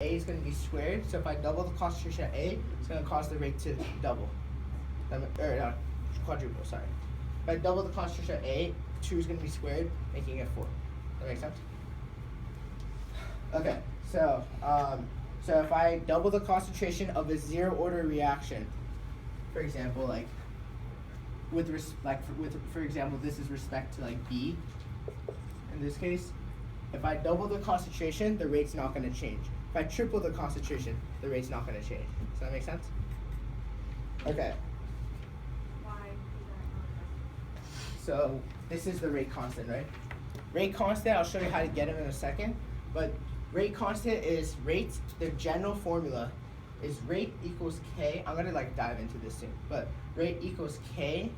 A is going to be squared. So if I double the concentration at A, it's going to cause the rate to double. Quadruple, sorry. If I double the concentration at A, 2 is going to be squared, making it 4. Does that make sense? Okay, so if I double the concentration of a zero order reaction, for example, for example, this is respect to B. In this case, if I double the concentration, the rate's not going to change. If I triple the concentration, the rate's not going to change. Does that make sense? Okay. Why is that not? So this is the rate constant, right? Rate constant, I'll show you how to get it in a second. But rate constant is rate, the general formula is rate equals K. I'm gonna dive into this soon. But rate equals K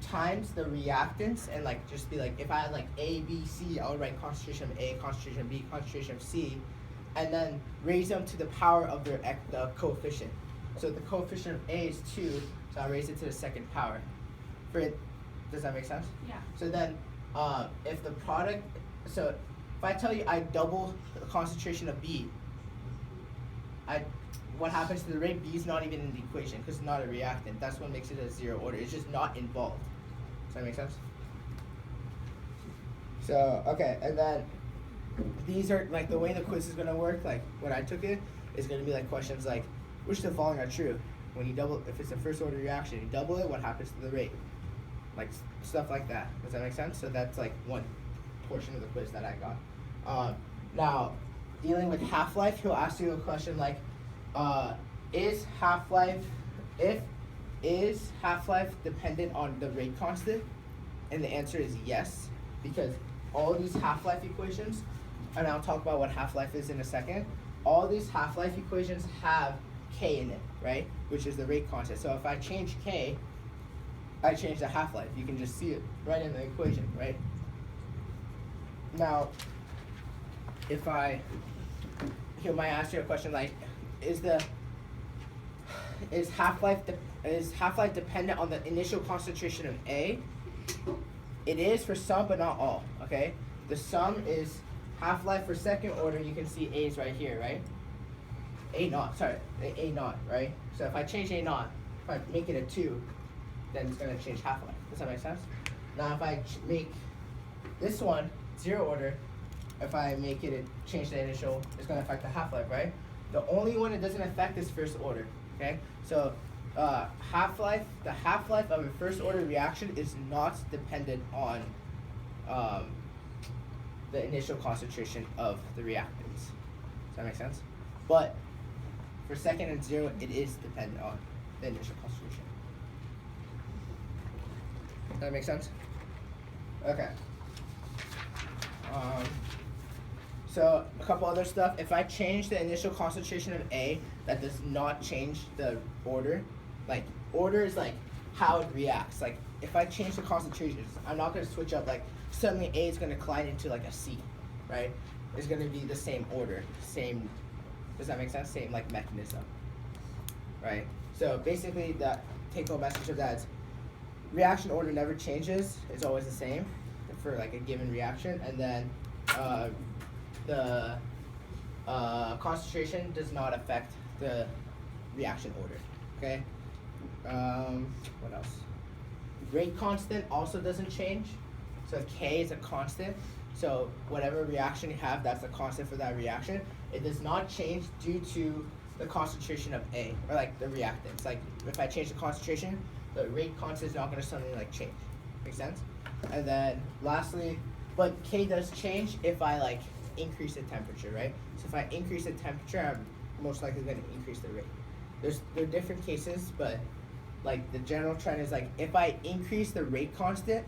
times the reactants, and just be if I had A, B, C, I would write concentration of A, concentration of B, concentration of C, and then raise them to the power of the coefficient. So the coefficient of A is 2, so I raise it to the second power. Does that make sense? Yeah. So then, if the product, so if I tell you I double the concentration of B, what happens to the rate? B is not even in the equation because it's not a reactant. That's what makes it a zero order. It's just not involved. Does that make sense? So, okay, and then these are, the way the quiz is going to work, when I took it, is going to be questions which of the following are true? When you double, if it's a first order reaction, you double it, what happens to the rate? Stuff like that. Does that make sense? So that's one portion of the quiz that I got. Now, dealing with half-life, he'll ask you a question is half-life dependent on the rate constant? And the answer is yes, because all these half-life equations, and I'll talk about what half-life is in a second, all these half-life equations have K in it, right? Which is the rate constant. So if I change K, I change the half-life. You can just see it right in the equation, right? Now, he might ask you a question is half-life dependent on the initial concentration of A? It is for some, but not all. Okay, the sum is half-life for second order. You can see A is right here, right? A naught, right? So if I change A naught, if I make it a 2, then it's going to change half-life. Does that make sense? Now if I make this one zero order, if I make it change the initial, it's going to affect the half-life, right? The only one it doesn't affect is first order. Okay, so the half-life of a first order reaction is not dependent on the initial concentration of the reactants. Does that make sense? But for second and zero, it is dependent on the initial concentration. Does that make sense? Okay. So a couple other stuff. If I change the initial concentration of A, that does not change the order. Order is how it reacts. If I change the concentrations, I'm not going to switch up. Suddenly A is going to collide into a C, right? It's going to be the same order, same. Does that make sense? Same mechanism, right? So basically, the take-home message of that is reaction order never changes. It's always the same for a given reaction, and then the concentration does not affect the reaction order. Okay. What else? Rate constant also doesn't change. So K is a constant. So whatever reaction you have, that's the constant for that reaction. It does not change due to the concentration of A, or the reactants. If I change the concentration, the rate constant is not going to suddenly change. Make sense? And then lastly, but K does change if I increase the temperature, right? So if I increase the temperature, I'm most likely going to increase the rate. There are different cases, but the general trend is if I increase the rate constant,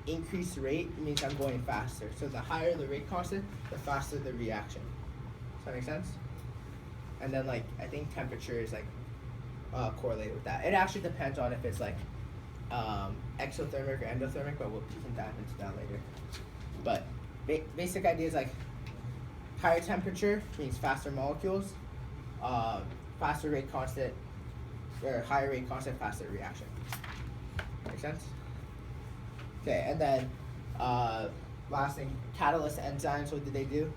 increase rate means I'm going faster. So the higher the rate constant, the faster the reaction. Does that make sense? And then I think temperature is correlated with that. It actually depends on if it's exothermic or endothermic, but we can dive into that later. But basic idea is higher temperature means faster molecules, faster rate constant, or higher rate constant, faster reaction. Make sense? Okay, and then last thing, catalyst enzymes, what do they do?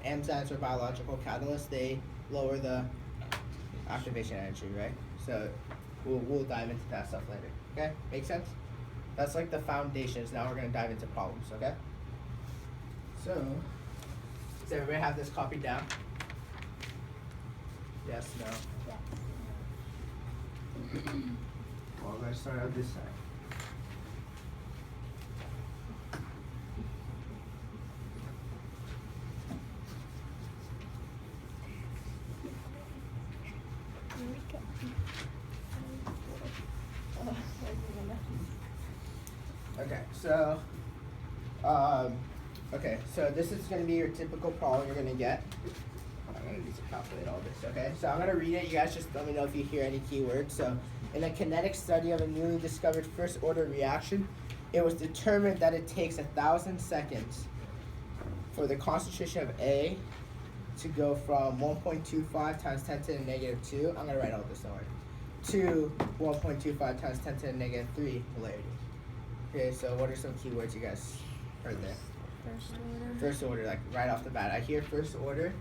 enzymes or biological catalysts, they lower the activation energy, right? So we'll dive into that stuff later. Okay, make sense? That's like the foundations. Now we're gonna dive into problems. Okay. So does everybody have this copied down? Yes. No. Yes. Well, I'm gonna start out this side. Okay, so this is going to be your typical problem you're going to get. I'm going to need to calculate all this, okay? So I'm going to read it. You guys just let me know if you hear any keywords. So in a kinetic study of a newly discovered first-order reaction, it was determined that it takes 1,000 seconds for the concentration of A to go from 1.25 times 10 to the negative 2. I'm going to write all this, don't worry. To 1.25 times 10 to the negative 3 molarity. Okay, so what are some keywords you guys heard there? First order, like right off the bat. I hear first order.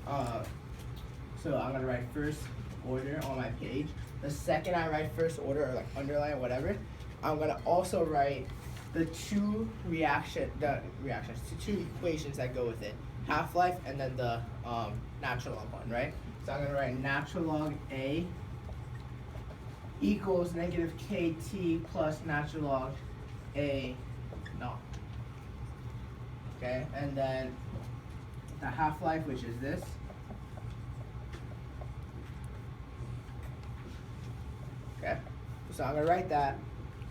So I'm gonna write first order on my page. The second I write first order or like underline or whatever, I'm gonna also write the two two equations that go with it. Half-life and then the natural log one, right? So I'm gonna write natural log A equals negative KT plus natural log A naught. Okay, and then the half-life, which is this. Okay, so I'm gonna write that.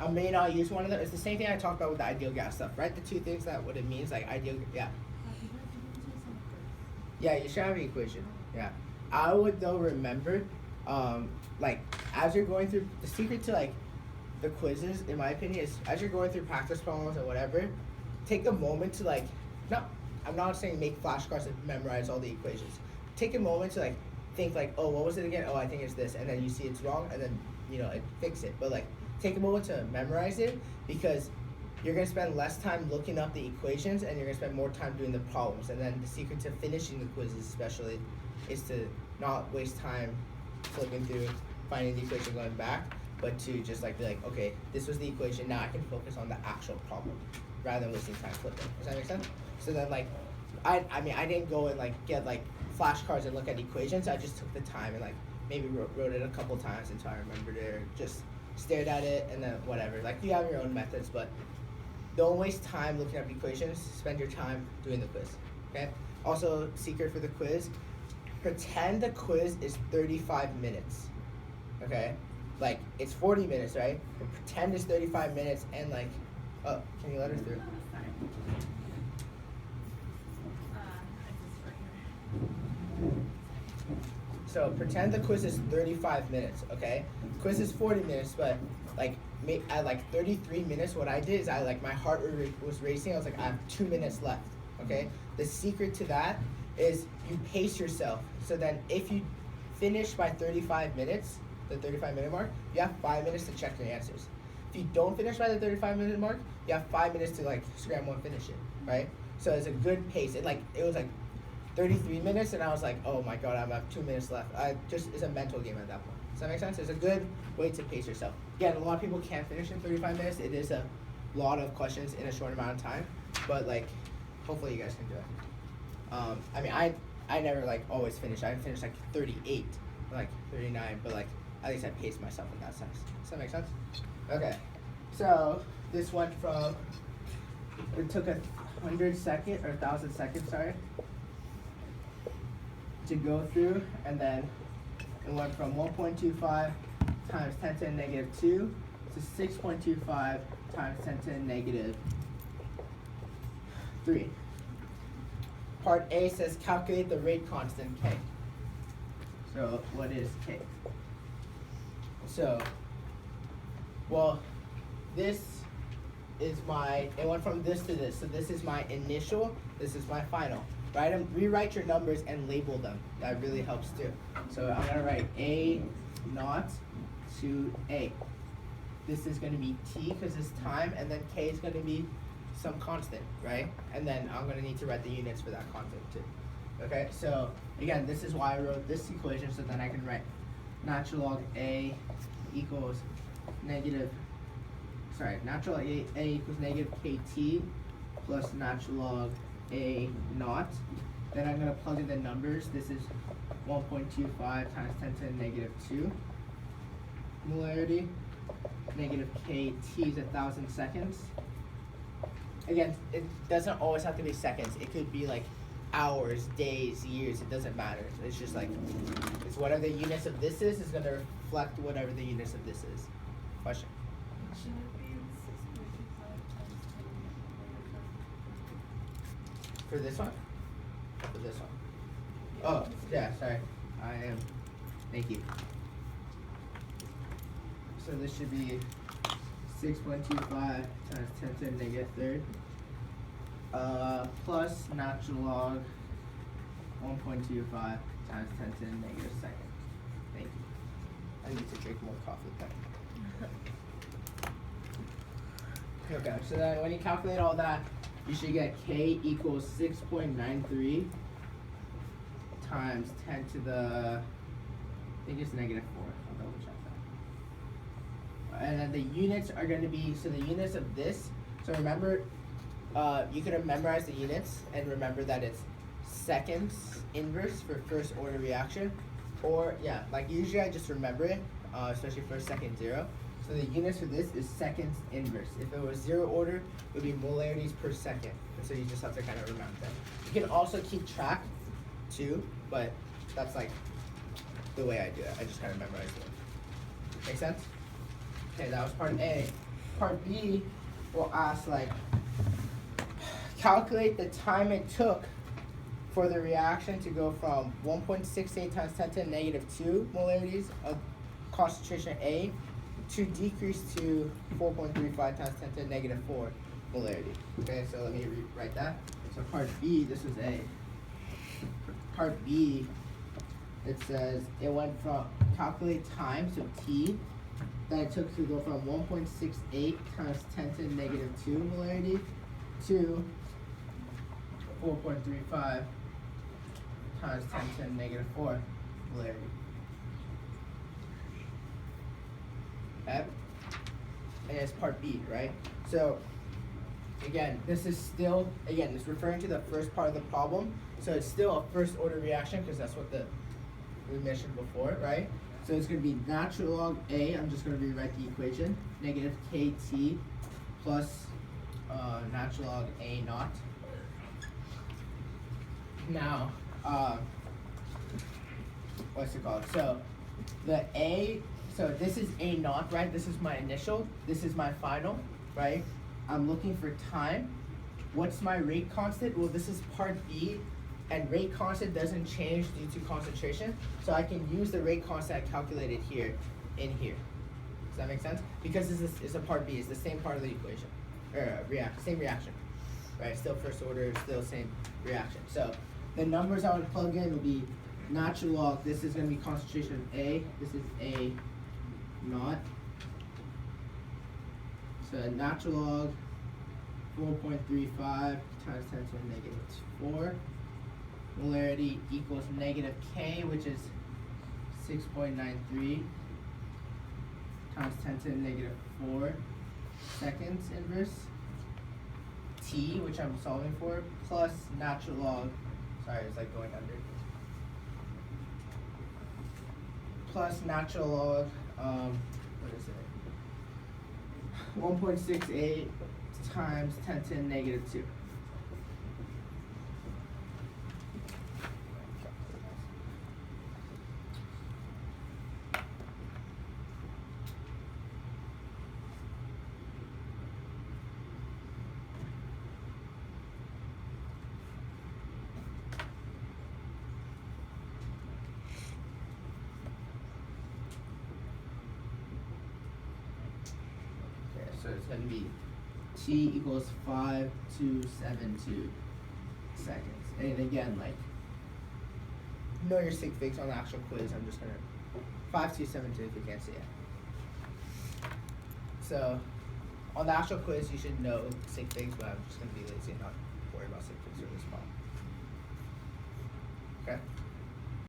I may not use one of them. It's the same thing I talked about with the ideal gas stuff, right? The two things that what it means, like ideal, yeah. Yeah, you should have an equation. Yeah, I would though remember, like as you're going through, the secret to like the quizzes, in my opinion, is as you're going through practice problems or whatever, take a moment to like, no, I'm not saying make flashcards and memorize all the equations. Take a moment to like think like, oh, what was it again? Oh, I think it's this, and then you see it's wrong, and then fix it. But like, take a moment to memorize it because you're gonna spend less time looking up the equations, and you're gonna spend more time doing the problems. And then the secret to finishing the quizzes, especially, is to not waste time flipping through, finding the equation, going back, but to just like be like, okay, this was the equation. Now I can focus on the actual problem, rather than wasting time flipping. Does that make sense? So then like, I mean I didn't go and like get like flashcards and look at equations. I just took the time and like maybe wrote it a couple times until I remembered it, or just stared at it and then whatever. Like you have your own methods, but don't waste time looking up equations. Spend your time doing the quiz. Okay. Also, secret for the quiz: pretend the quiz is 35 minutes. Okay. Like it's 40 minutes, right? But pretend it's 35 minutes and like, oh, can you let her through? So pretend the quiz is 35 minutes, okay? Quiz is 40 minutes, but like at like 33 minutes, what I did is my heart was racing. I was like, I have 2 minutes left, okay? The secret to that is you pace yourself. So then if you finish by 35 minutes, the 35-minute mark, you have 5 minutes to check your answers. If you don't finish by the 35-minute mark, you have 5 minutes to like scramble and finish it, right? So it's a good pace. It was like 33 minutes, and I was like, oh my god, I have 2 minutes left. It's a mental game at that point. Does that make sense? It's a good way to pace yourself. Again, a lot of people can't finish in 35 minutes. It is a lot of questions in a short amount of time, but like, hopefully you guys can do it. I mean, I never like always finish. I finished like 38, like 39, but like at least I paced myself in that sense. Does that make sense? Okay, so this went from, it took 1,000 seconds, sorry, to go through, and then it went from 1.25 times 10 to the negative 2 to 6.25 times 10 to the negative 3. Part A says calculate the rate constant K. So what is K? So, well, this is it went from this to this. So this is my initial, this is my final. Rewrite your numbers and label them. That really helps too. So I'm gonna write A naught to A. This is gonna be T because it's time, and then K is gonna be some constant, right? And then I'm gonna need to write the units for that constant too. Okay, so again, this is why I wrote this equation, so then I can write natural log A equals negative, natural log A equals negative KT plus natural log A naught. Then I'm going to plug in the numbers. This is 1.25 times 10 to the negative 2 molarity. Negative KT is 1,000 seconds. Again, it doesn't always have to be seconds. It could be like hours, days, years. It doesn't matter. It's just like, it's whatever the units of this is going to reflect whatever the units of this is. Question? Should it be 6.25 times 10 For this one? For this one. Oh, yeah, sorry. I am. Thank you. So this should be 6.25 times 10 to the negative third. Plus natural log 1.25 times 10 to the negative second. Thank you. I need to drink more coffee then. Okay, so then when you calculate all that, you should get K equals 6.93 times 10 to the, I think it's negative 4. I'll double check that. And then the units are going to be, so the units of this, so remember, you could have memorized the units and remember that it's seconds inverse for first order reaction. Or, yeah, like usually I just remember it, especially first, second, 0. So the units for this is seconds inverse. If it was 0 order, it would be molarities per second. And so you just have to kind of remember that. You can also keep track too, but that's like the way I do it. I just kind of memorize it. Make sense? Okay, that was part A. Part B will ask like, calculate the time it took for the reaction to go from 1.68 times 10 to the negative 2 molarities of concentration A to decrease to 4.35 times 10 to the negative 4 molarity. Okay, so let me rewrite that. So part B, this is A. Part B, it says it went from calculate time, so T, that it took to go from 1.68 times 10 to the negative 2 molarity to 4.35 times 10 to the negative 4 molarity. Okay? And it's part B, right? So again, this is still, again, it's referring to the first part of the problem. So it's still a first order reaction because that's what we mentioned before, right? So it's going to be natural log A, I'm just going to rewrite the equation, negative KT plus natural log A naught. Now, what's it called? So the A, so this is A naught, right? This is my initial, this is my final, right? I'm looking for time. What's my rate constant? Well, this is part B, and rate constant doesn't change due to concentration, so I can use the rate constant I calculated here in here. Does that make sense? Because this is a part B, it's the same part of the equation, or same reaction, right? Still first order, still same reaction. So the numbers I would plug in will be natural log, this is going to be concentration of A, this is A naught. So natural log 4.35 times 10 to the negative 4. Molarity equals negative K, which is 6.93 times 10 to the negative 4 seconds inverse. T, which I'm solving for, plus natural log, sorry, it's like going under. Plus natural log, what is it? 1.68 times 10 to the negative 2. So it's going to be T equals 5272 seconds. And again, like, know your sig figs on the actual quiz. I'm just going to 5272 if you can't see it. So on the actual quiz, you should know sig figs, but I'm just going to be lazy and not worry about sig figs for this problem. Okay.